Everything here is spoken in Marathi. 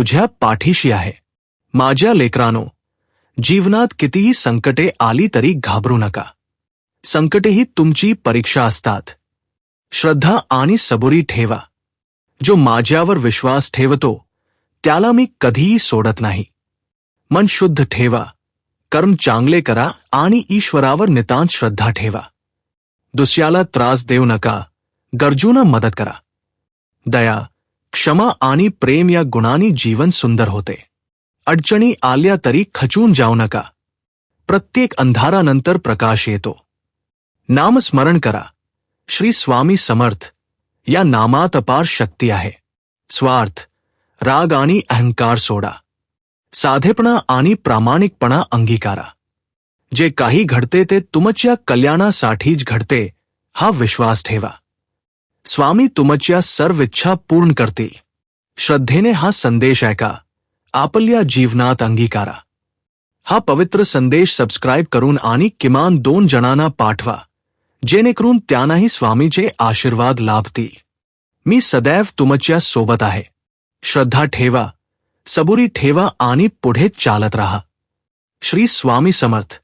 तुझ्या पाठीशी आहे. माझ्या लेकरानो, जीवनात कितीही संकटे आली तरी घाबरू नका. संकटेही तुमची परीक्षा असतात. श्रद्धा आणि सबुरी ठेवा. जो माझ्यावर विश्वास ठेवतो त्याला मी कधीही सोडत नाही. मन शुद्ध ठेवा, कर्म चांगले करा आणि ईश्वरावर नितांत श्रद्धा ठेवा. दुसऱ्याला त्रास देऊ नका, गरजूंना मदत करा. दया, क्षमा आणि प्रेम या गुणांनी जीवन सुंदर होते. अडचणी आल्या तरी खचून जाऊ नका. प्रत्येक अंधारानंतर प्रकाश येतो. नामस्मरण करा. श्री स्वामी समर्थ या नामात अपार शक्ती आहे. स्वार्थ, राग आणि अहंकार सोडा. साधेपणा आणि प्रामाणिकपणा अंगीकारा. जे काही घडते ते तुमच्या कल्याणासाठीच घडते हा विश्वास ठेवा. स्वामी तुमच्या सर्व इच्छा पूर्ण करतील. श्रद्धेने हा संदेश ऐका, आपल्या जीवनात अंगीकारा. हा पवित्र संदेश सबस्क्राईब करून आणि किमान 2 जणांना पाठवा, जेणेकरून त्यांनाही स्वामीचे आशीर्वाद लाभतील. मी सदैव तुमच्या सोबत आहे. श्रद्धा ठेवा, सबुरी ठेवा आणि पुढे चालत राहा. श्री स्वामी समर्थ.